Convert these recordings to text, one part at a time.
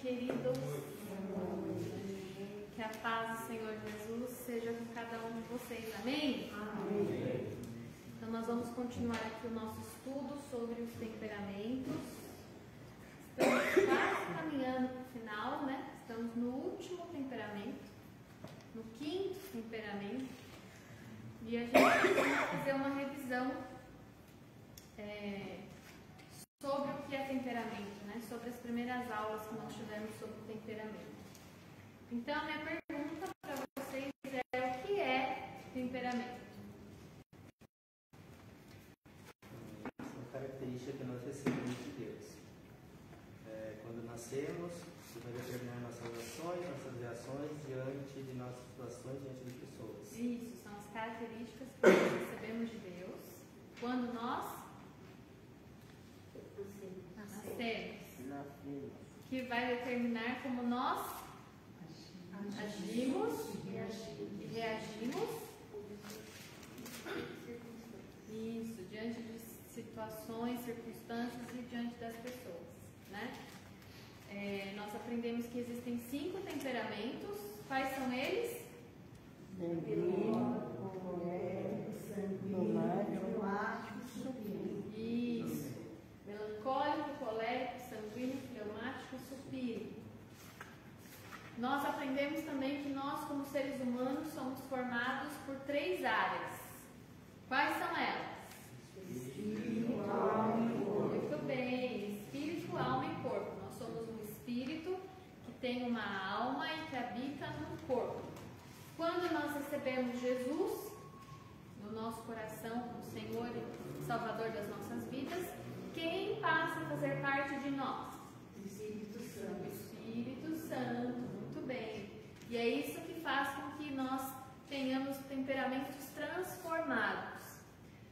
queridos. Que a paz do Senhor Jesus seja com cada um de vocês. Amém? Amém. Então nós vamos continuar aqui o nosso estudo sobre os temperamentos. Estamos quase caminhando para o final, né? Estamos no último temperamento, no quinto temperamento. E a gente vai fazer uma revisão sobre o que é temperamento, né? Sobre as primeiras aulas que nós tivemos sobre o temperamento. Então, a minha pergunta para vocês é: o que é temperamento? São características que nós recebemos de Deus. Quando nascemos, isso vai determinar nossas ações, nossas reações diante de nossas situações, diante de pessoas. Isso, são as características que nós recebemos de Deus quando nós nascemos, que vai determinar como nós agimos e reagimos isso, diante de situações, circunstâncias e diante das pessoas, né? Nós aprendemos que existem 5 temperamentos. Quais são eles? Isso. Melancólico, colérico, sanguíneo, fleumático, supírio. Nós aprendemos também que nós, como seres humanos, somos formados por 3 áreas. Quais são elas? Espírito, alma e corpo. Muito bem. Espírito, alma e corpo. Nós somos um espírito que tem uma alma e que habita num corpo. Quando nós recebemos Jesus no nosso coração como Senhor e Salvador das nossas vidas, quem passa a fazer parte de nós? O Espírito Santo. O Espírito Santo, muito bem. E é isso que faz com que nós tenhamos temperamentos transformados.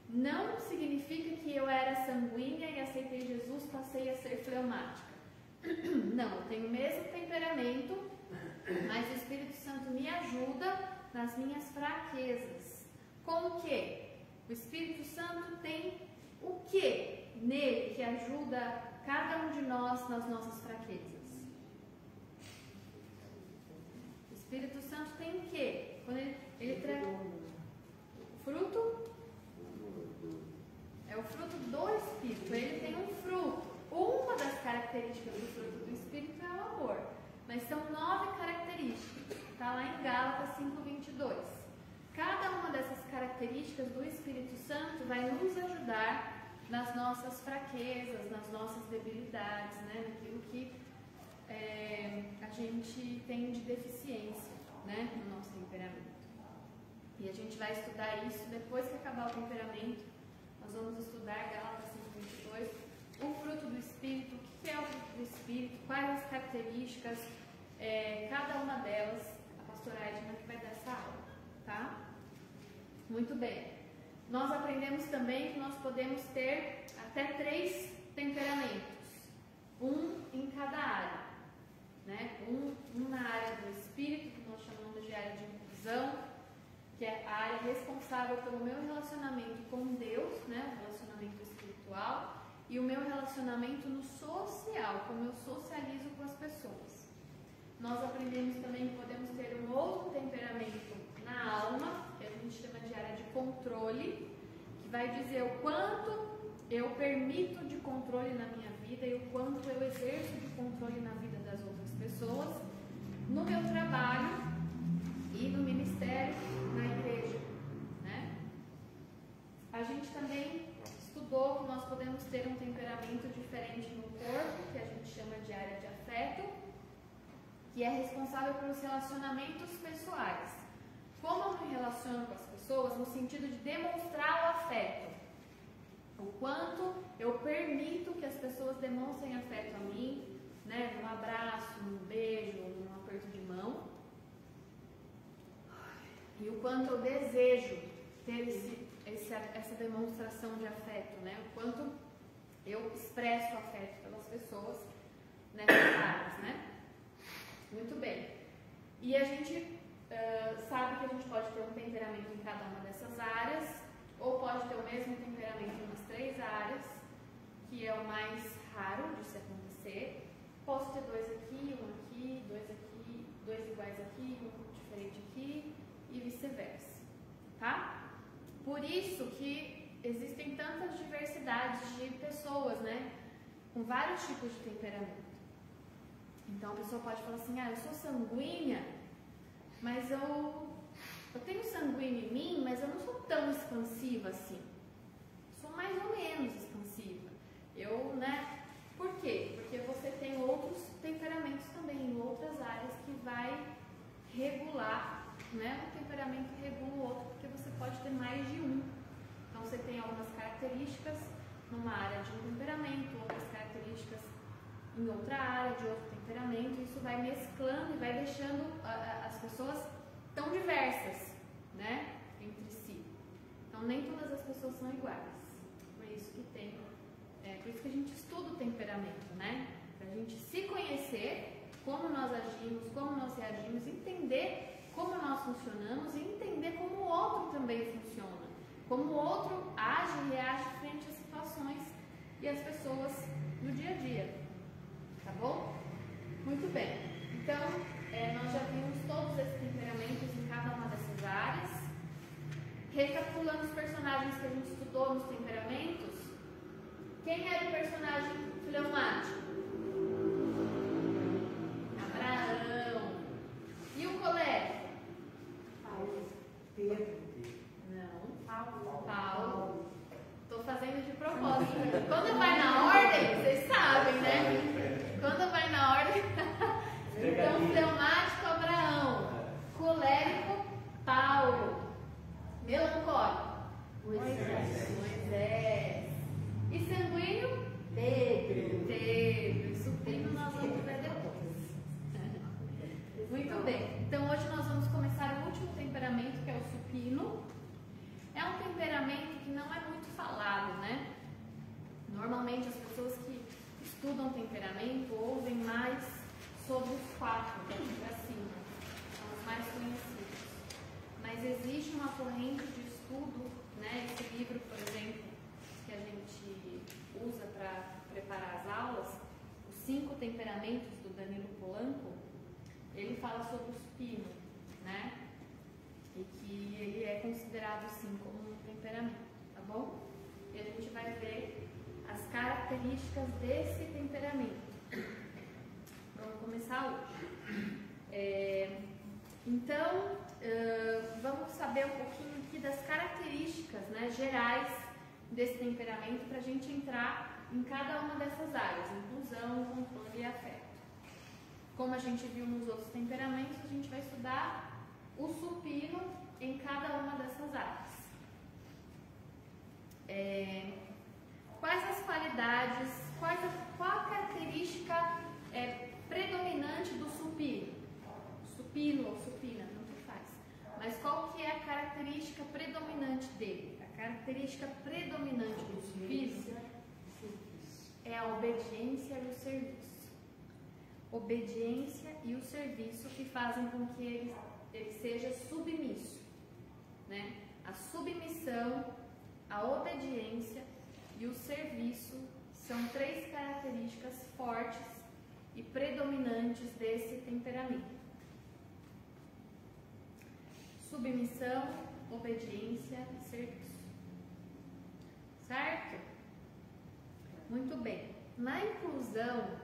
Não significa que eu era sanguínea e aceitei Jesus, passei a ser fleumática. Não, eu tenho o mesmo temperamento, mas o Espírito Santo me ajuda nas minhas fraquezas. Com o quê? O Espírito Santo tem o quê nele que ajuda cada um de nós nas nossas fraquezas? O Espírito Santo tem o quê? Quando ele traz o fruto, é o fruto do Espírito. Ele tem um fruto. Uma das características do fruto do Espírito é o amor. Mas são 9 características. Está lá em Gálatas 5:22. Cada uma dessas características do Espírito Santo vai nos ajudar nas nossas fraquezas, nas nossas debilidades, né? Naquilo que a gente tem de deficiência, né? No nosso temperamento. E a gente vai estudar isso depois que acabar o temperamento. Nós vamos estudar Gálatas 5:22, o fruto do Espírito, o que é o fruto do Espírito, quais as características, cada uma delas. A pastora Edna que vai dar essa aula, tá? Muito bem. Nós aprendemos também que nós podemos ter até 3 temperamentos, um em cada área, né? Um na área do Espírito, que nós chamamos de área de inclusão, que é a área responsável pelo meu relacionamento com Deus, né? O relacionamento espiritual, e o meu relacionamento no social, como eu socializo com as pessoas. Nós aprendemos também que podemos ter um outro temperamento na alma, que a gente chama de área de controle, que vai dizer o quanto eu permito de controle na minha vida e o quanto eu exerço de controle na vida das outras pessoas, no meu trabalho e no ministério, na igreja, né? A gente também estudou que nós podemos ter um temperamento diferente no corpo, que a gente chama de área de afeto, que é responsável pelos relacionamentos pessoais. Como eu me relaciono com as pessoas no sentido de demonstrar o afeto. O quanto eu permito que as pessoas demonstrem afeto a mim, né? Num abraço, num beijo, num aperto de mão. E o quanto eu desejo ter essa demonstração de afeto, né? O quanto eu expresso afeto pelas pessoas nessas áreas, né? Muito bem. E a gente sabe que a gente pode ter um temperamento em cada uma dessas áreas, ou pode ter o mesmo temperamento nas 3 áreas, que é o mais raro de se acontecer. posso ter dois aqui, dois iguais aqui, um diferente aqui e vice-versa, tá? Por isso que existem tantas diversidades de pessoas, né? Com vários tipos de temperamento. Então a pessoa pode falar assim, eu sou sanguínea, mas eu tenho sanguíneo em mim, mas eu não sou tão expansiva assim. Sou mais ou menos expansiva. Por quê? Porque você tem outros temperamentos também, em outras áreas que vai regular, né? Um temperamento regula o outro, porque você pode ter mais de um. Então você tem algumas características numa área de um temperamento, outras características em outra área de outro temperamento. Isso vai mesclando e vai deixando as pessoas tão diversas, né? Entre si. Então nem todas as pessoas são iguais. Por isso que a gente estuda o temperamento, né? Para a gente se conhecer, como nós agimos, como nós reagimos, entender como nós funcionamos e entender como o outro também funciona. Como o outro age e reage frente às situações e às pessoas no dia a dia. Tá bom? Muito bem. Então, nós já vimos todos esses temperamentos em cada uma dessas áreas. Recapitulando os personagens que a gente estudou nos temperamentos, quem era o personagem fleumático? Abraão. E o colérico? Pedro. Não. Paulo. Estou fazendo de propósito. Quando vai na ordem, vocês sabem, né? Quando vai na ordem. Então, fleumático, Abraão. Colérico, Paulo. Melancólico, Moisés. E sanguíneo? Pedro. E supino nós vamos ver depois. Muito bem. Então hoje nós vamos começar o último temperamento, que é o supino. É um temperamento que não é muito falado, né? Normalmente as pessoas que estudam temperamento ouvem mais sobre os 4 daqui para cima. São os mais conhecidos. Mas existe uma corrente de estudo, né? Esse livro, por exemplo, que a gente usa para preparar as aulas, Os 5 Temperamentos, do Danilo Polanco, ele fala sobre o supino, né? E que ele é considerado, sim, como um temperamento, tá bom? E a gente vai ver as características desse temperamento. Vamos começar hoje. Então, vamos saber um pouquinho aqui das características, né, gerais desse temperamento para a gente entrar em cada uma dessas áreas, inclusão, controle e afeto. Como a gente viu nos outros temperamentos, a gente vai estudar o supino em cada uma dessas áreas. Quais as qualidades, qual a característica predominante do supino? Supino ou supina, não se faz. Mas qual que é a característica predominante dele? A característica predominante do supino é a obediência e o serviço. Obediência e o serviço que fazem com que ele seja submisso, né? A submissão, a obediência e o serviço são 3 características fortes e predominantes desse temperamento. Submissão, obediência e serviço. Certo? Muito bem. Na inclusão,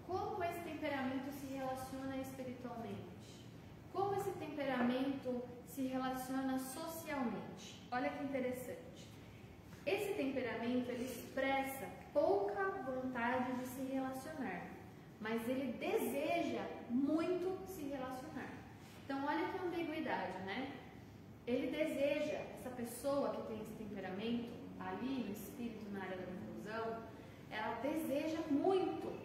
como esse temperamento se relaciona espiritualmente? Como esse temperamento se relaciona socialmente? Olha que interessante. Esse temperamento, ele expressa pouca vontade de se relacionar, mas ele deseja muito se relacionar. Então, olha que ambiguidade, né? Ele deseja, essa pessoa que tem esse temperamento, ali no espírito, na área da inclusão, ela deseja muito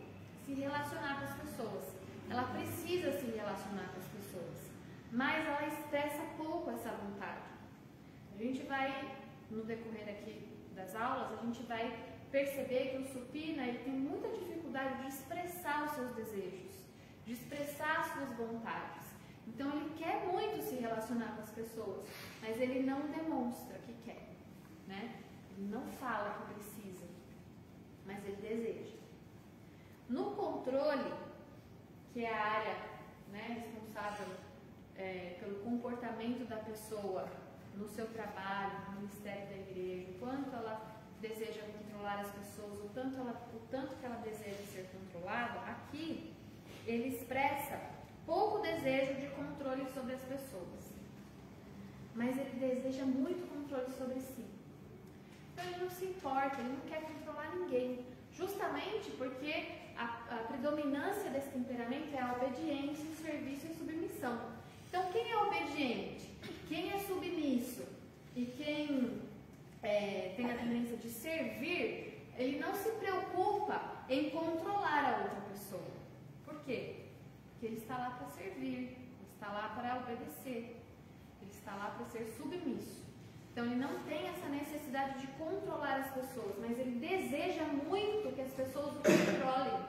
se relacionar com as pessoas. Ela precisa se relacionar com as pessoas, mas ela expressa pouco essa vontade. A gente vai, no decorrer aqui das aulas, a gente vai perceber que o supina, ele tem muita dificuldade de expressar os seus desejos, de expressar as suas vontades. Então ele quer muito se relacionar com as pessoas, mas ele não demonstra que quer, né? Ele não fala que precisa, mas ele deseja. No controle, que é a área, né, responsável pelo comportamento da pessoa no seu trabalho, no ministério da igreja, o quanto ela deseja controlar as pessoas, o tanto que ela deseja ser controlada, aqui ele expressa pouco desejo de controle sobre as pessoas, mas ele deseja muito controle sobre si. Então ele não se importa, ele não quer controlar ninguém, justamente porque a predominância desse temperamento é a obediência, o serviço e a submissão. Então quem é obediente, quem é submisso e quem tem a tendência de servir, ele não se preocupa em controlar a outra pessoa. Por quê? Porque ele está lá para servir, ele está lá para obedecer, ele está lá para ser submisso. Então ele não tem essa necessidade de controlar as pessoas, mas ele deseja muito que as pessoas o controlem.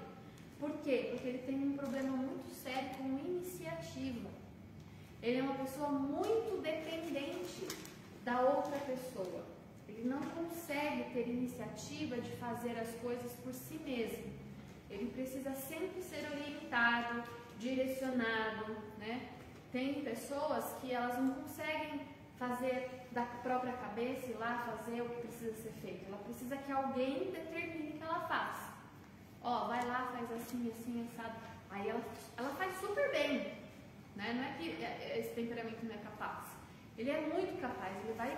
Por quê? Porque ele tem um problema muito sério com iniciativa. Ele é uma pessoa muito dependente da outra pessoa. Ele não consegue ter iniciativa de fazer as coisas por si mesmo. Ele precisa sempre ser orientado, direcionado, né? Tem pessoas que elas não conseguem fazer da própria cabeça e lá fazer o que precisa ser feito. Ela precisa que alguém determine que ela faça. Ó, vai lá, faz assim, assim, assado. Aí ela faz super bem, né? Não é que esse temperamento não é capaz. Ele é muito capaz, ele vai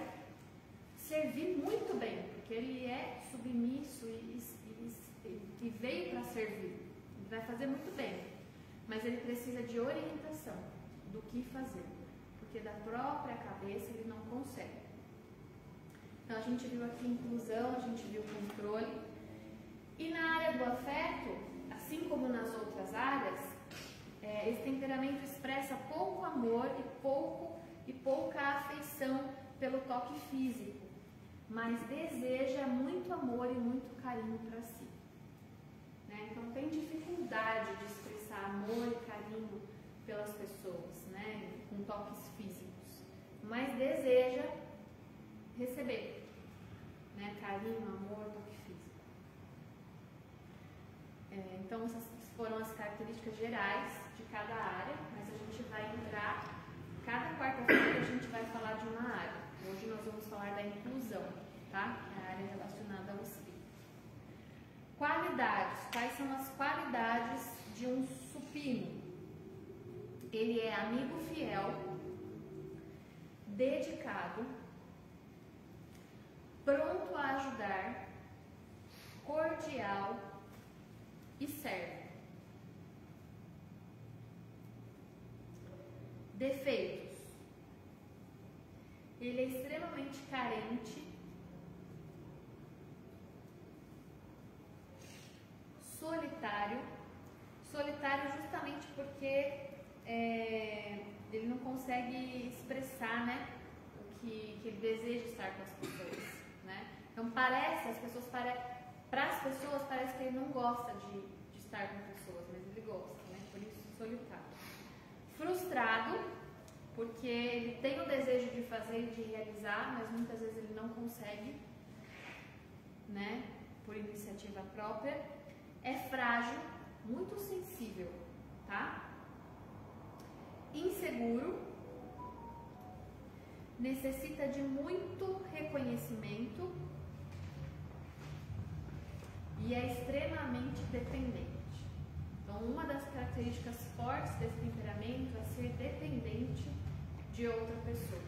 servir muito bem, porque ele é submisso e veio para servir. Ele vai fazer muito bem, mas ele precisa de orientação do que fazer, porque da própria cabeça ele não consegue. Então a gente viu aqui inclusão, a gente viu controle, e na área do afeto, assim como nas outras áreas, esse temperamento expressa pouco amor e pouca afeição pelo toque físico, mas deseja muito amor e muito carinho para si. Né? Então tem dificuldade de expressar amor e carinho pelas pessoas, né? Com toques físicos, mas deseja receber, né? Carinho, amor, toque físico. Então essas foram as características gerais de cada área, mas a gente vai entrar, cada quarta-feira a gente vai falar de uma área. Hoje nós vamos falar da inclusão, tá? A área relacionada ao espírito. Qualidades. Quais são as qualidades de um supino? Ele é amigo fiel, dedicado, pronto a ajudar, cordial e serve. Defeitos. Ele é extremamente carente, solitário justamente porque ele não consegue expressar, né, o que ele deseja estar com as pessoas, né? Então para as pessoas parece que ele não gosta de estar com pessoas, mas ele gosta, né? Por isso solitário. Frustrado, porque ele tem o desejo de fazer e de realizar, mas muitas vezes ele não consegue, né? Por iniciativa própria. É frágil, muito sensível, tá? Inseguro, necessita de muito reconhecimento e é extremamente dependente. Então, uma das características fortes desse temperamento é ser dependente de outra pessoa.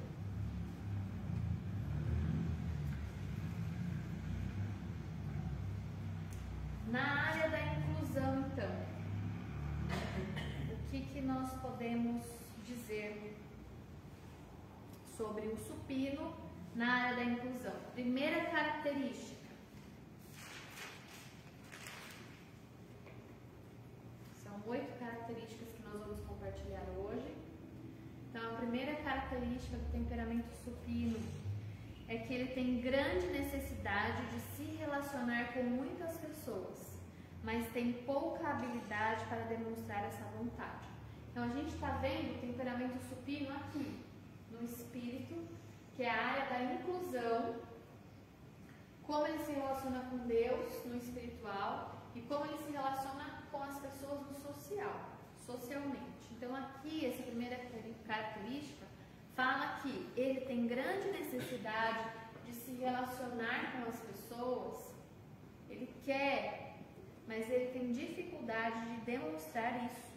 Na área da inclusão, então, o que nós podemos dizer sobre o supino na área da inclusão? Primeira característica. São 8 características que nós vamos compartilhar hoje. Então, a primeira característica do temperamento supino é que ele tem grande necessidade de se relacionar com muitas pessoas, mas tem pouca habilidade para demonstrar essa vontade. Então, a gente está vendo o temperamento supino aqui, no espírito, que é a área da inclusão, como ele se relaciona com Deus no espiritual e como ele se relaciona com as pessoas no social, socialmente. Então aqui, essa primeira característica fala que ele tem grande necessidade de se relacionar com as pessoas, ele quer, mas ele tem dificuldade de demonstrar isso.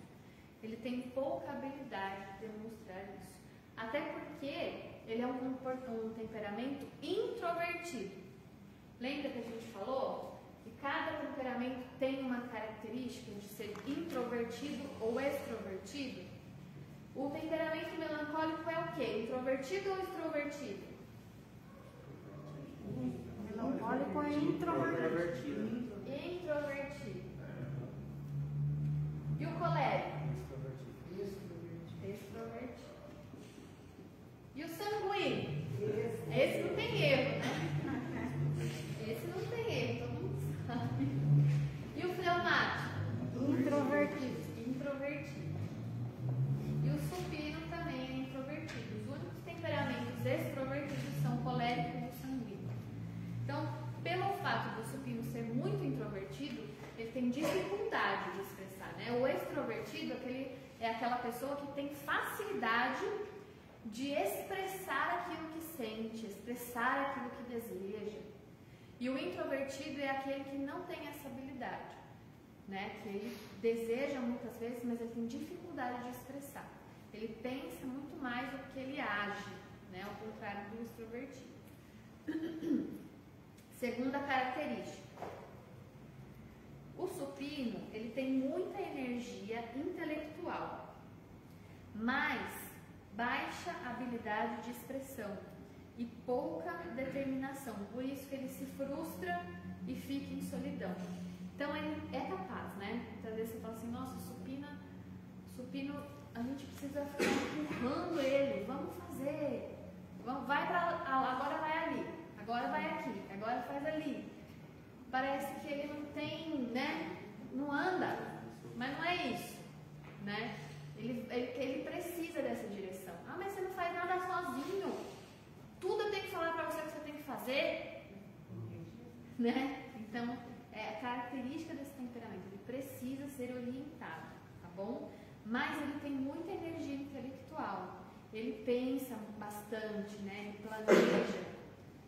Ele tem pouca habilidade de demonstrar isso. Até porque ele é um temperamento introvertido. Lembra que a gente falou que cada temperamento tem uma característica de ser introvertido ou extrovertido? O temperamento melancólico é o quê? Introvertido ou extrovertido? Melancólico é introvertido. Introvertido. E o colérico? Extrovertido. E o sanguíneo? Esse não tem erro, né? Esse não tem erro, todo mundo sabe. E o fleumático? Introvertido. Introvertido. E o supino também é introvertido. Os únicos temperamentos extrovertidos são o colérico e o sanguíneo. Então, pelo fato do supino ser muito introvertido, ele tem dificuldade de expressar, né? O extrovertido é aquela pessoa que tem facilidade de expressar aquilo que sente, expressar aquilo que deseja. E o introvertido é aquele que não tem essa habilidade, né? Que ele deseja muitas vezes, mas ele tem dificuldade de expressar. Ele pensa muito mais do que ele age, né? Ao contrário do extrovertido. Segunda característica. O supino, ele tem muita energia intelectual, mas baixa habilidade de expressão e pouca determinação. Por isso que ele se frustra e fica em solidão. Então ele é capaz, né? Muitas vezes você fala assim, nossa, supino, a gente precisa ficar empurrando ele, vamos fazer, vai pra, agora vai ali, agora vai aqui, agora faz ali. Parece que ele não tem, né? Não anda, mas não é isso, né? Ele precisa dessa direção. Ah, mas você não faz nada sozinho. Tudo eu tenho que falar para você o que você tem que fazer, né? Então, é a característica desse temperamento. Ele precisa ser orientado, tá bom? Mas ele tem muita energia intelectual. Ele pensa bastante, né? Ele planeja.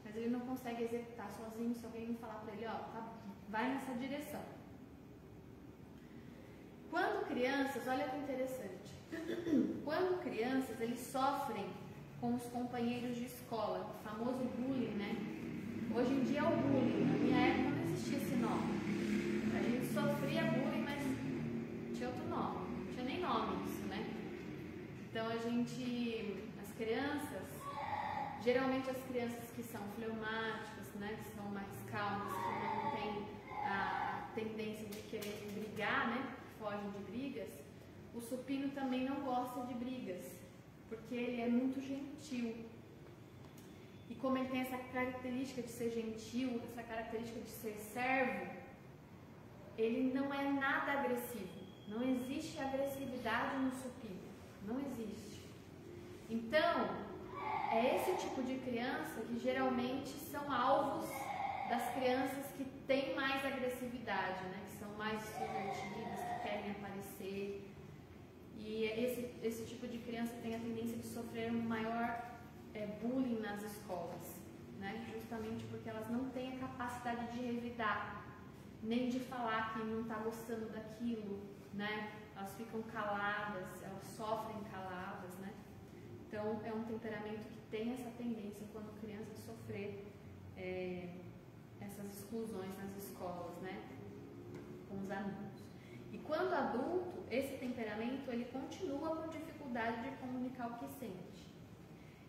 Mas ele não consegue executar sozinho se alguém não falar para ele, ó, tá, vai nessa direção. Quando crianças, olha que interessante, quando crianças eles sofrem com os companheiros de escola, o famoso bullying, né? Hoje em dia é o bullying, na minha época não existia esse nome. A gente sofria bullying, mas tinha outro nome, não tinha nem nome isso, né? Então as crianças, geralmente as crianças que são fleumáticas, né, que são mais calmas, que não têm a tendência de querer brigar, né, que fogem de brigas, o supino também não gosta de brigas, porque ele é muito gentil. E como ele tem essa característica de ser gentil, essa característica de ser servo, ele não é nada agressivo. Não existe agressividade no supino. Não existe. Então, é esse tipo de criança que geralmente são alvos das crianças que têm mais agressividade, né? Que são mais extrovertidas, que querem aparecer. E esse tipo de criança tem a tendência de sofrer um maior bullying nas escolas, né? Justamente porque elas não têm a capacidade de revidar, nem de falar que não está gostando daquilo, né? Elas ficam caladas, elas sofrem caladas, né? Então, é um temperamento que tem essa tendência, quando criança, sofrer essas exclusões nas escolas, né? Com os alunos. E quando adulto, esse temperamento, ele continua com dificuldade de comunicar o que sente.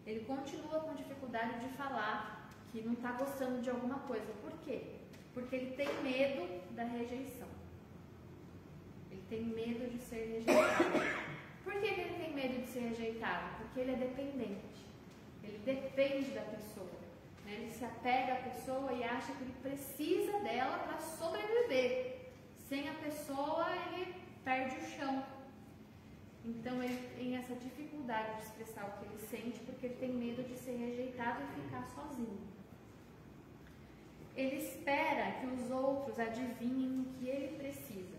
Ele continua com dificuldade de falar que não está gostando de alguma coisa. Por quê? Porque ele tem medo da rejeição. Ele tem medo de ser rejeitado. Por que ele tem medo de ser rejeitado? Porque ele é dependente. Ele depende da pessoa. Né? Ele se apega à pessoa e acha que ele precisa dela para sobreviver. Sem a pessoa, ele perde o chão. Então, ele tem essa dificuldade de expressar o que ele sente, porque ele tem medo de ser rejeitado e ficar sozinho. Ele espera que os outros adivinhem o que ele precisa.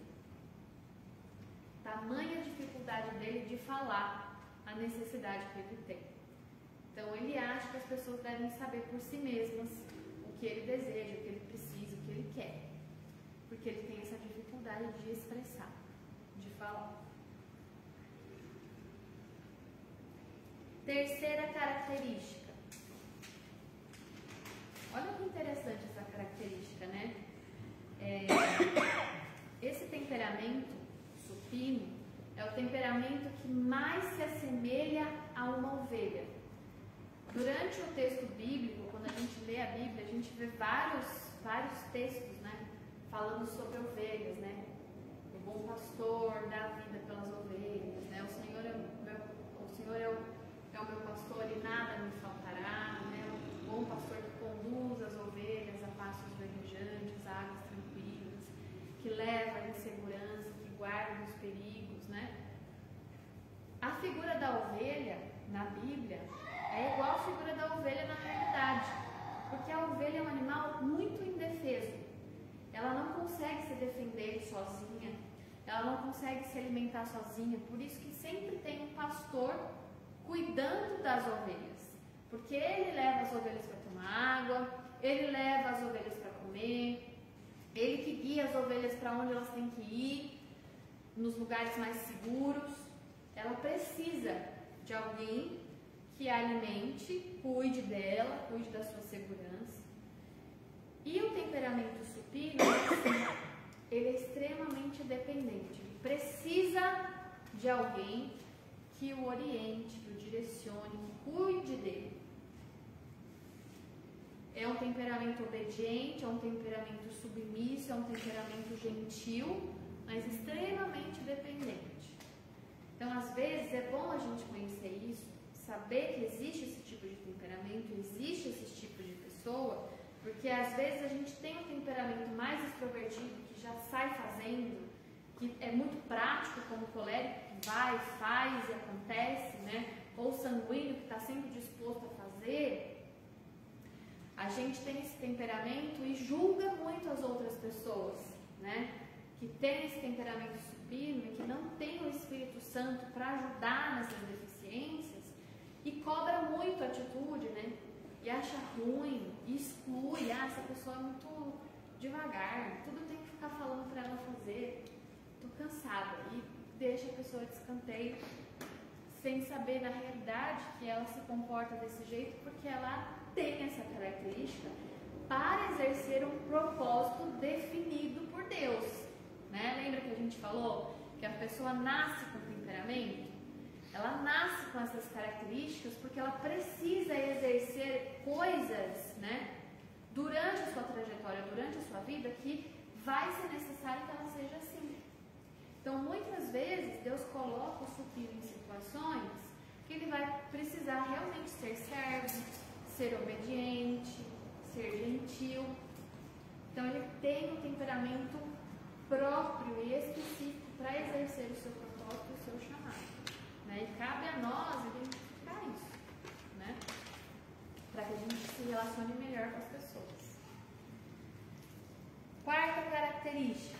tamanha dificuldade dele de falar a necessidade que ele tem. Então ele acha que as pessoas devem saber por si mesmas o que ele deseja, o que ele precisa, o que ele quer. Porque ele tem essa dificuldade de expressar, de falar. Terceira característica. Olha que interessante essa característica, né? Esse temperamento supino é o temperamento que mais se assemelha a uma ovelha. Durante o texto bíblico, quando a gente lê a Bíblia, a gente vê vários textos, né, falando sobre ovelhas, né? O bom pastor dá a vida pelas ovelhas, né? O Senhor é o meu pastor e nada me faltará, né? O bom pastor que conduz as ovelhas a pastos verdejantes, águas tranquilas, que leva em segurança, que guarda dos perigos, né? A figura da ovelha na Bíblia é igual à figura da ovelha na realidade, porque a ovelha é um animal muito indefeso. Ela não consegue se defender sozinha, ela não consegue se alimentar sozinha, por isso que sempre tem um pastor cuidando das ovelhas, porque ele leva as ovelhas para tomar água, ele leva as ovelhas para comer, ele que guia as ovelhas para onde elas têm que ir, nos lugares mais seguros. Ela precisa de alguém que a alimente, cuide dela, cuide da sua segurança. E o temperamento supino, ele é extremamente dependente. Ele precisa de alguém que o oriente, que o direcione, que cuide dele. É um temperamento obediente, é um temperamento submisso, é um temperamento gentil, mas extremamente dependente. Então, às vezes, é bom a gente conhecer isso, saber que existe esse tipo de temperamento, existe esse tipo de pessoa, porque às vezes a gente tem um temperamento mais extrovertido, que já sai fazendo, que é muito prático, como colérico, que vai, faz e acontece, né? Ou sanguíneo, que está sempre disposto a fazer. A gente tem esse temperamento e julga muito as outras pessoas, né? Que tem esse temperamento supino e que não tem o Espírito Santo para ajudar nessas deficiências e cobra muito a atitude, né? E acha ruim, e exclui, essa pessoa é muito devagar, tudo tem que ficar falando para ela fazer, tô cansada, e deixa a pessoa de escanteio, sem saber na realidade que ela se comporta desse jeito porque ela tem essa característica para exercer um propósito definido por Deus, né? Lembra que a gente falou que a pessoa nasce com temperamento? Ela nasce com essas características porque ela precisa exercer coisas, né, durante a sua trajetória, durante a sua vida, que vai ser necessário que ela seja assim. Então, muitas vezes, Deus coloca o supino em situações que ele vai precisar realmente ser servo, ser obediente, ser gentil. Então, ele tem um temperamento próprio e específico para exercer o seu propósito e o seu chamado. Né? E cabe a nós identificar isso, né? Para que a gente se relacione melhor com as pessoas. Quarta característica.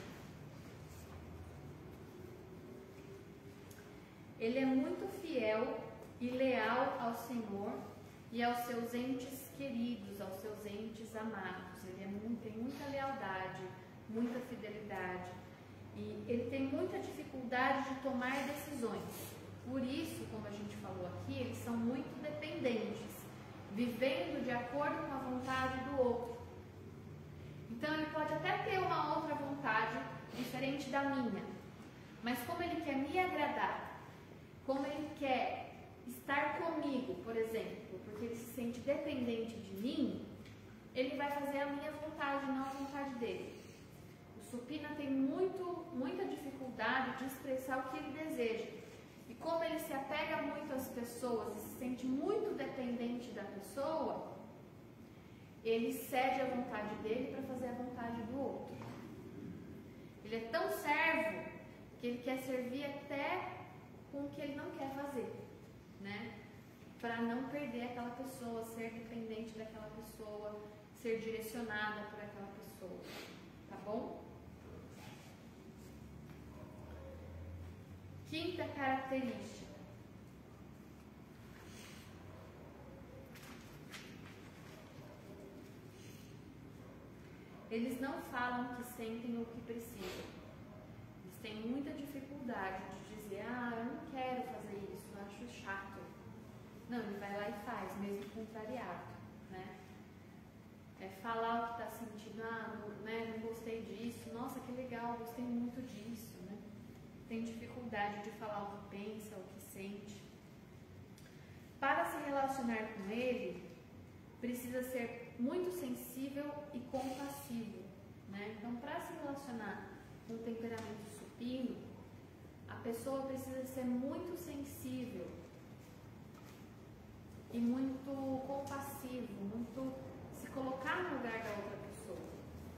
Ele é muito fiel e leal ao Senhor e aos seus entes queridos, aos seus entes amados. Ele tem muita lealdade, muita fidelidade. E ele tem muita dificuldade de tomar decisões. Por isso, como a gente falou aqui, eles são muito dependentes, vivendo de acordo com a vontade do outro. Então, ele pode até ter uma outra vontade diferente da minha, mas como ele quer me agradar, como ele quer estar comigo, por exemplo, porque ele se sente dependente de mim, ele vai fazer a minha vontade, não a vontade dele. O supino tem muita dificuldade de expressar o que ele deseja. E como ele se apega muito às pessoas e se sente muito dependente da pessoa, ele cede a vontade dele para fazer a vontade do outro. Ele é tão servo que ele quer servir até com o que ele não quer fazer, né? Para não perder aquela pessoa, ser dependente daquela pessoa, ser direcionada por aquela pessoa, tá bom? Quinta característica. Eles não falam que sentem o que precisam. Eles têm muita dificuldade de dizer, eu não quero fazer isso, eu acho chato. Não, ele vai lá e faz, mesmo contrariado, né? Falar o que está sentindo, não gostei disso, nossa, que legal, gostei muito disso, né? Tem dificuldade de falar o que pensa, o que sente. Para se relacionar com ele, precisa ser muito sensível e compassivo, né? Então, para se relacionar com o temperamento supino, a pessoa precisa ser muito sensível e muito compassivo, muito se colocar no lugar da outra pessoa,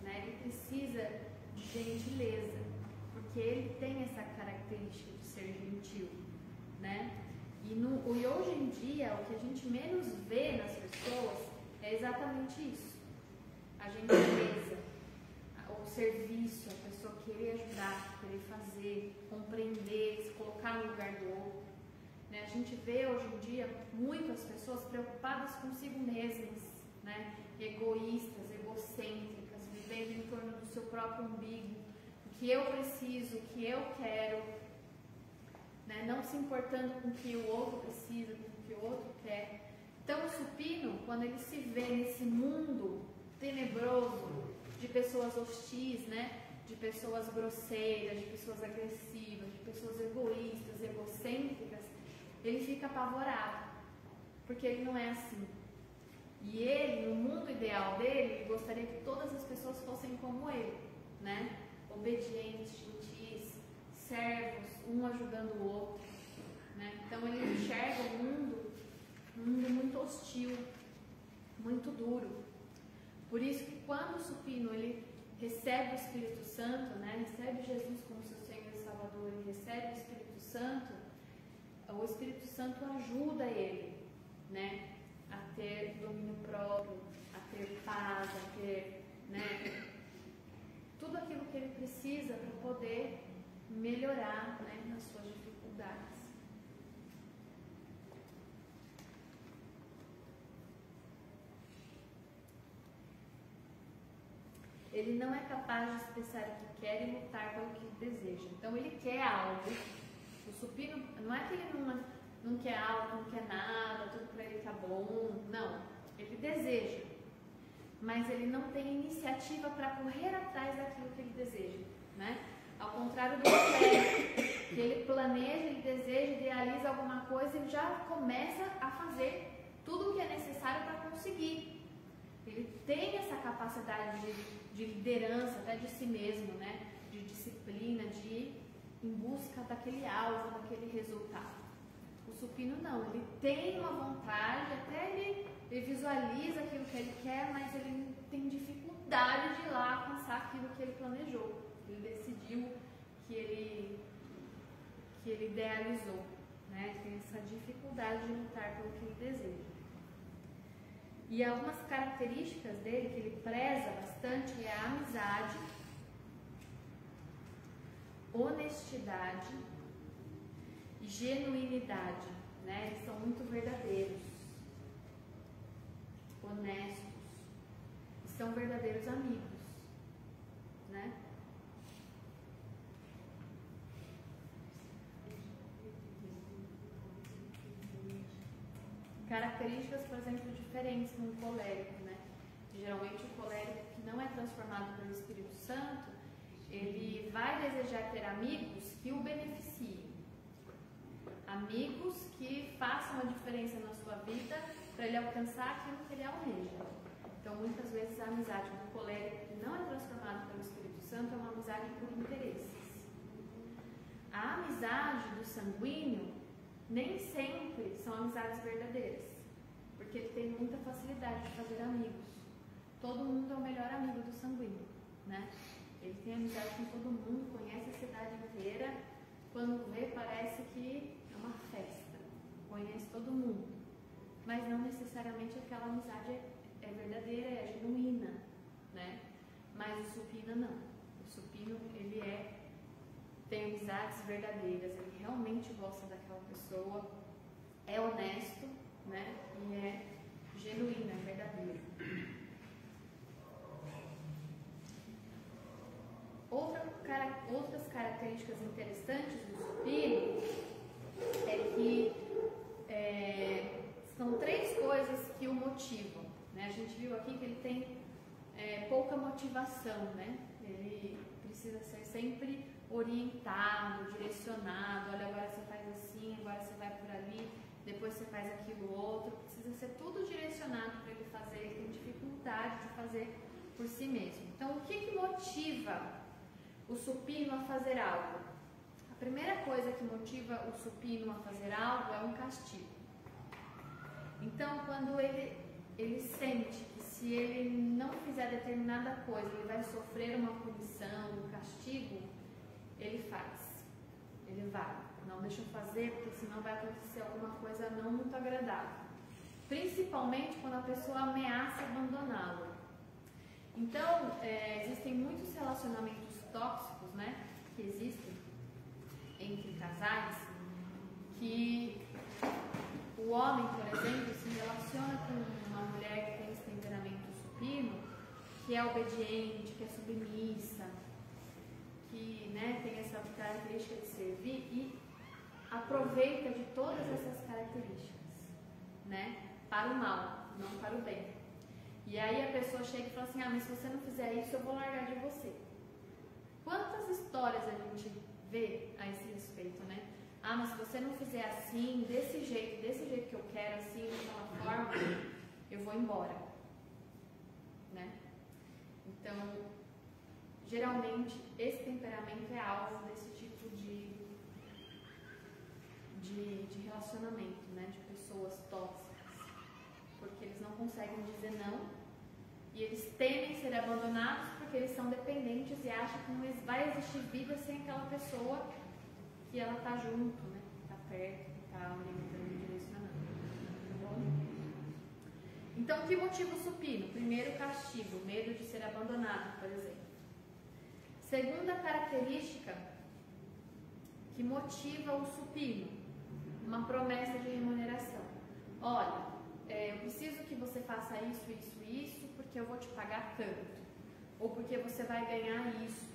né? Ele precisa de gentileza, porque ele tem essa característica de ser gentil, né? E hoje em dia, o que a gente menos vê nas pessoas é exatamente isso. A gentileza, o serviço, a pessoa querer ajudar, querer fazer, compreender, se colocar no lugar do outro. Né? A gente vê hoje em dia muitas pessoas preocupadas consigo mesmas, né? Egoístas, egocêntricas, vivendo em torno do seu próprio umbigo, o que eu preciso, o que eu quero, né? Não se importando com o que o outro precisa, com o que o outro quer. Então o supino, quando ele se vê nesse mundo tenebroso de pessoas hostis, né? De pessoas grosseiras, de pessoas agressivas, de pessoas egoístas, egocêntricas, ele fica apavorado, porque ele não é assim. E ele, no mundo ideal dele, ele gostaria que todas as pessoas fossem como ele, né? Obedientes, gentis, servos, um ajudando o outro, né? Então ele enxerga o mundo, um mundo muito hostil, muito duro. Por isso que quando o supino ele recebe o Espírito Santo, né? Recebe Jesus como seu Senhor e Salvador, ele recebe o Espírito Santo ajuda ele, né? A ter domínio próprio, a ter paz, a ter, né? Tudo aquilo que ele precisa para poder melhorar, né? Nas suas dificuldades. Ele não é capaz de expressar o que quer e lutar pelo que deseja. Então ele quer algo. O supino, não é que ele não quer algo, não quer nada, tudo para ele tá bom. Não, ele deseja. Mas ele não tem iniciativa para correr atrás daquilo que ele deseja, né? Ao contrário do colérico, que ele planeja, ele deseja, idealiza alguma coisa e já começa a fazer tudo o que é necessário para conseguir. Ele tem essa capacidade de liderança, até de si mesmo, né? De disciplina, de ir em busca daquele alvo, daquele resultado. O supino não, ele tem uma vontade, até ele visualiza aquilo que ele quer, mas ele tem dificuldade de ir lá alcançar aquilo que ele planejou, ele decidiu, que ele idealizou, né? Tem essa dificuldade de lutar pelo que ele deseja. E algumas características dele que ele preza bastante é a amizade, honestidade e genuinidade, né? Eles são muito verdadeiros, honestos, e são verdadeiros amigos, né? Características, por exemplo, diferentes num colérico, né? Geralmente o colérico que não é transformado pelo Espírito Santo, ele vai desejar ter amigos que o beneficiem. Amigos que façam a diferença na sua vida para ele alcançar aquilo que ele almeja. Então, muitas vezes a amizade do colérico que não é transformado pelo Espírito Santo é uma amizade por interesses. A amizade do sanguíneo nem sempre são amizades verdadeiras, porque ele tem muita facilidade de fazer amigos. Todo mundo é o melhor amigo do sanguíneo, né? Ele tem amizade com todo mundo, conhece a cidade inteira, quando vê parece que é uma festa, conhece todo mundo, mas não necessariamente aquela amizade é verdadeira, é genuína, né? Mas o supino não. O supino, ele é tem amizades verdadeiras, ele realmente gosta daquela pessoa, é honesto, né? E é genuíno, é verdadeiro. Outras características interessantes do supino é que são 3 coisas que o motivam, né? A gente viu aqui que ele tem pouca motivação, né? Ele precisa ser sempre orientado, direcionado. Olha, agora você faz assim, agora você vai por ali, depois você faz aquilo outro. Precisa ser tudo direcionado para ele fazer. Ele tem dificuldade de fazer por si mesmo. Então, o que motiva o supino a fazer algo? A primeira coisa que motiva o supino a fazer algo é um castigo. Então, quando ele sente que se ele não fizer determinada coisa, ele vai sofrer uma punição, um castigo, ele faz. Ele vai. Não deixa eu fazer, porque senão vai acontecer alguma coisa não muito agradável. Principalmente quando a pessoa ameaça abandoná-lo. Então, existem muitos relacionamentos tóxicos, né, que existem entre casais, que o homem, por exemplo, se relaciona com uma mulher que tem esse temperamento supino, que é obediente, que é submissa, que, né, tem essa característica de servir e aproveita de todas essas características, né, para o mal, não para o bem. E aí a pessoa chega e fala assim, mas se você não fizer isso, eu vou largar de você. Quantas histórias a gente vê a esse respeito, né? Mas se você não fizer assim, desse jeito que eu quero, assim, daquela forma, eu vou embora, né? Então, geralmente, esse temperamento é alvo desse tipo de relacionamento, né? De pessoas tóxicas. Porque eles não conseguem dizer não e eles temem ser abandonados porque eles são dependentes e acham que não vai existir vida sem aquela pessoa que ela está junto, né? Está perto, está orientando e direcionando. Tá bom? Então, o que motiva o supino? Primeiro, o castigo, medo de ser abandonado, por exemplo. Segunda característica que motiva o supino, uma promessa de remuneração. Olha, eu preciso que você faça isso, isso e isso, porque eu vou te pagar tanto. Ou porque você vai ganhar isso.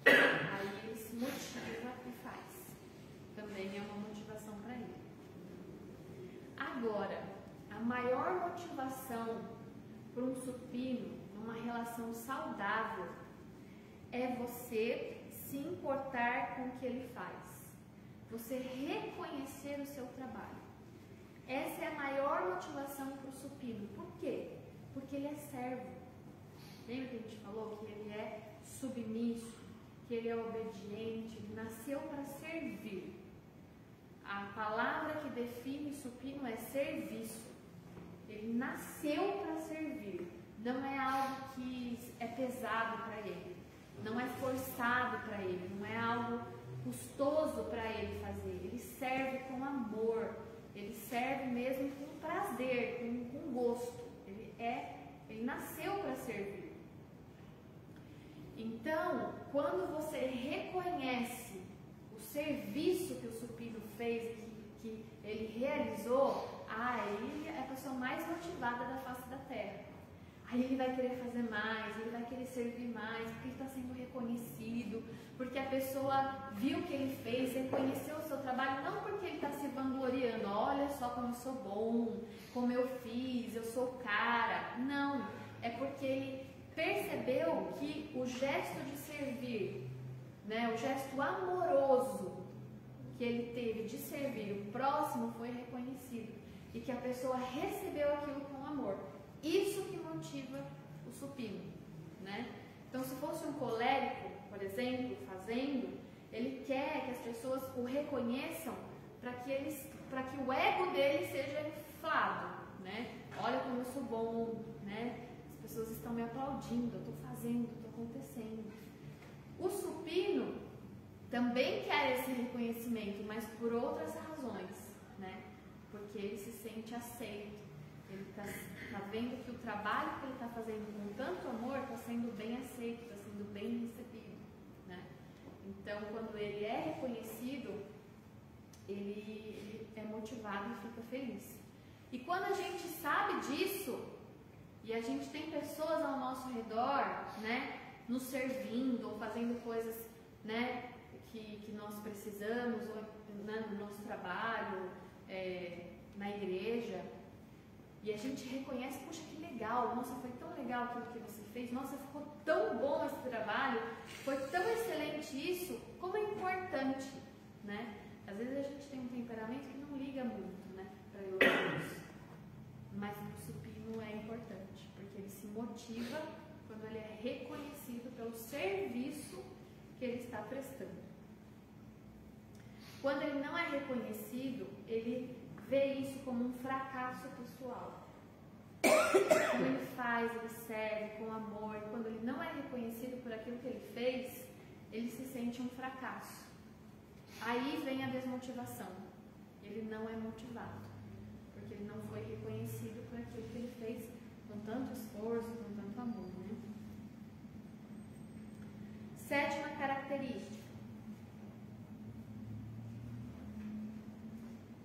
Aí ele se motiva e faz. Também é uma motivação para ele. Agora, a maior motivação para um supino, numa relação saudável, é você se importar com o que ele faz. Você reconhecer o seu trabalho. Essa é a maior motivação para o supino. Por quê? Porque ele é servo. Lembra que a gente falou que ele é submisso, que ele é obediente, ele nasceu para servir. A palavra que define supino é serviço. Ele nasceu para servir. Não é algo que é pesado para ele. Não é forçado para ele. Não é algo custoso para ele fazer. Ele serve com amor. Ele serve mesmo com prazer, com gosto. Ele nasceu para servir. Então, quando você reconhece o serviço que o supino fez, que ele realizou, ele é a pessoa mais motivada da face da terra. Aí ele vai querer fazer mais, ele vai querer servir mais, porque ele está sendo reconhecido, porque a pessoa viu o que ele fez, reconheceu o seu trabalho, não porque ele está se vangloriando, olha só como eu sou bom, como eu fiz, eu sou o cara. Não, é porque ele percebeu que o gesto de servir, né, o gesto amoroso que ele teve de servir o próximo foi reconhecido e que a pessoa recebeu aquilo com amor. Isso que motiva o supino, né? Então, se fosse um colérico, por exemplo, fazendo, ele quer que as pessoas o reconheçam para que o ego dele seja inflado, né? Olha como eu sou bom, né? As pessoas estão me aplaudindo, eu estou fazendo, estou acontecendo. O supino também quer esse reconhecimento, mas por outras razões, né? Porque ele se sente aceito. Ele está vendo que o trabalho que ele está fazendo com tanto amor está sendo bem aceito, está sendo bem recebido, né? Então, Então, quando ele é reconhecido, ele é motivado e fica feliz. E quando a gente sabe disso, e a gente tem pessoas ao nosso redor, né, nos servindo, ou fazendo coisas, né, que nós precisamos, ou né, no nosso trabalho, na igreja, e a gente reconhece, poxa, que legal, nossa, foi tão legal aquilo que você fez, nossa, ficou tão bom esse trabalho, foi tão excelente isso, como é importante, né? Às vezes a gente tem um temperamento que não liga muito, né, para elogios, mas o supino é importante, porque ele se motiva quando ele é reconhecido pelo serviço que ele está prestando. Quando ele não é reconhecido, ele vê isso como um fracasso pessoal. Quando ele faz, ele serve com amor, e quando ele não é reconhecido por aquilo que ele fez, ele se sente um fracasso. Aí vem a desmotivação. Ele não é motivado, porque ele não foi reconhecido por aquilo que ele fez com tanto esforço, com tanto amor, né? 7ª característica.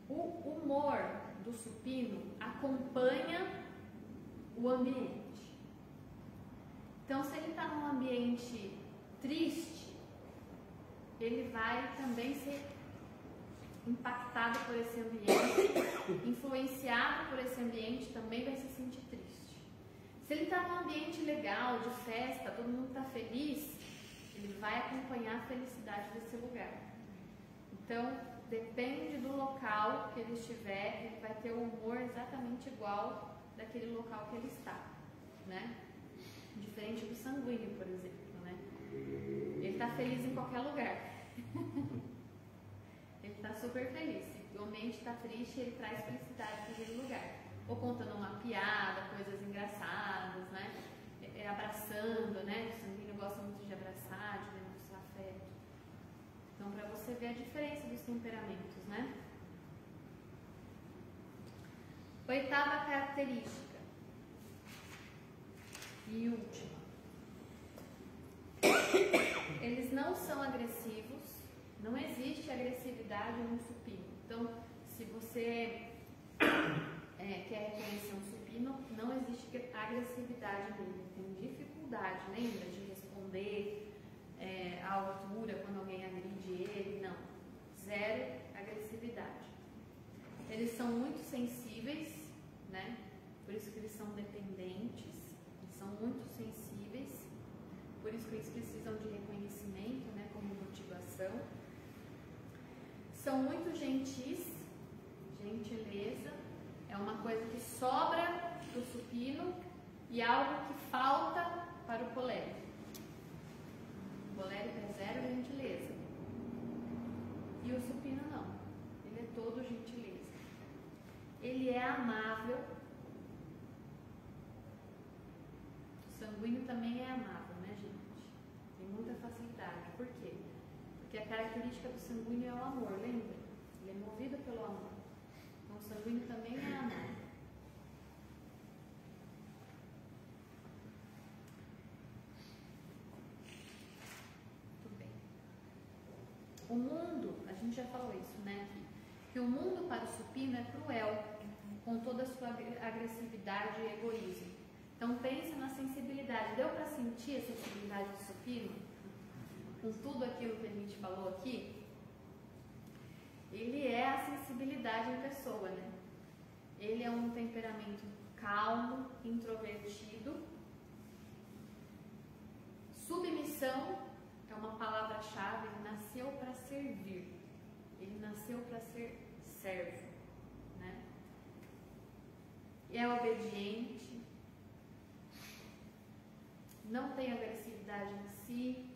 O humor do supino acompanha o ambiente. Então, se ele está num ambiente triste, ele vai também ser impactado por esse ambiente, influenciado por esse ambiente, também vai se sentir triste. Se ele está num ambiente legal, de festa, todo mundo está feliz, ele vai acompanhar a felicidade desse lugar. Então, depende do local que ele estiver, ele vai ter o humor exatamente igual daquele local que ele está, né? Diferente do sanguíneo, por exemplo, né? Ele está feliz em qualquer lugar. Ele está super feliz. Se o ambiente está triste, ele traz felicidade para aquele lugar. Ou contando uma piada, coisas engraçadas, né? Abraçando, né? O sanguíneo gosta muito de abraçar, de demonstrar afeto. Então, para você ver a diferença dos temperamentos, né? 8ª característica. E última. Eles não são agressivos, não existe agressividade no supino. Então, se você quer reconhecer um supino, não existe agressividade nele. Tem dificuldade, lembra, de responder à altura quando alguém agride ele. Não, zero agressividade. Eles são muito sensíveis, né? Por isso que eles são dependentes, eles são muito sensíveis, por isso que eles precisam de reconhecimento, né, como motivação. São muito gentis, gentileza é uma coisa que sobra do supino e algo que falta para o colérico. O colérico é zero gentileza e o supino não, ele é todo gentileza. Ele é amável. O sanguíneo também é amável, né, gente? Tem muita facilidade. Por quê? Porque a característica do sanguíneo é o amor, lembra? Ele é movido pelo amor. Então, o sanguíneo também é amável. Muito bem. O mundo, a gente já falou isso, né? Que o mundo para o supino é cruel, com toda a sua agressividade e egoísmo. Então pensa na sensibilidade. Deu para sentir a sensibilidade do supino? Com tudo aquilo que a gente falou aqui? Ele é a sensibilidade em pessoa, né? Ele é um temperamento calmo, introvertido. Submissão é uma palavra-chave. Ele nasceu para servir. Ele nasceu para ser servo, né? É obediente, não tem agressividade em si,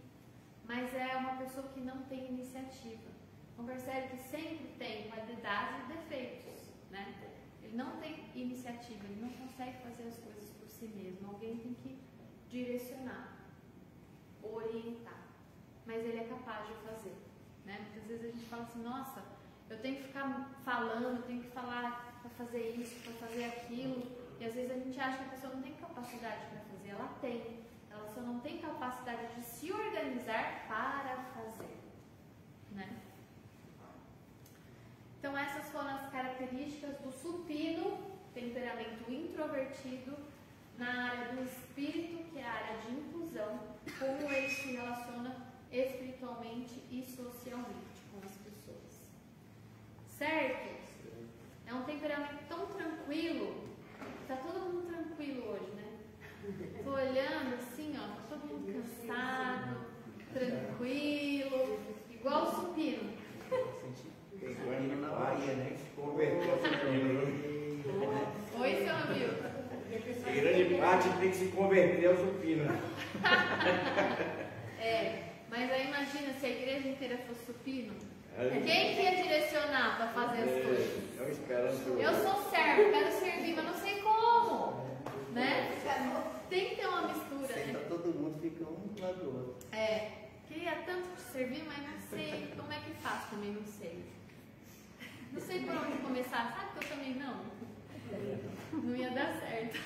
mas é uma pessoa que não tem iniciativa. Então percebe que sempre tem qualidades e defeitos, né? Ele não tem iniciativa, ele não consegue fazer as coisas por si mesmo. Alguém tem que direcionar, orientar, mas ele é capaz de fazer, né? Muitas vezes a gente fala assim, nossa, eu tenho que ficar falando, eu tenho que falar para fazer isso, para fazer aquilo, e às vezes a gente acha que a pessoa não tem capacidade para fazer. Ela tem, ela só não tem capacidade de se organizar para fazer. características do supino, temperamento introvertido, na área do espírito, que é a área de inclusão, como ele se relaciona espiritualmente e socialmente com as pessoas. Certo? É um temperamento tão tranquilo. Tá todo mundo tranquilo hoje, né? Tô olhando assim, ó, tá todo mundo cansado, tranquilo, igual o supino. Supino na Bahia, né? Converter o supino. Oi, seu amigo. Em grande parte tem que se converter ao supino. Mas aí imagina se a igreja inteira fosse supino. Quem que ia direcionar para fazer as coisas? Eu sou servo, quero servir, mas não sei como. Né? Tem que ter uma mistura, Senta né? todo mundo, fica um do lado do outro. Queria tanto te servir, mas não sei como é que faz, também não sei. Não sei por onde começar, sabe que eu também não? Não ia dar certo.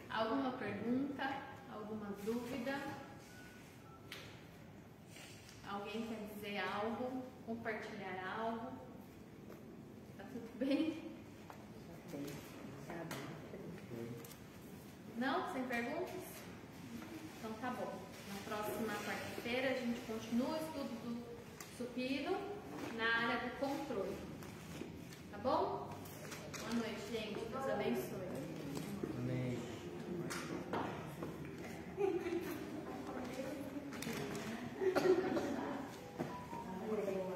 Alguma pergunta? Alguma dúvida? Alguém quer dizer algo? Compartilhar algo? Tá tudo bem? Não? Sem perguntas? Então tá bom. Na próxima quarta-feira a gente continua o estudo do supino na área do controle. Tá bom? Boa noite, gente. Deus abençoe.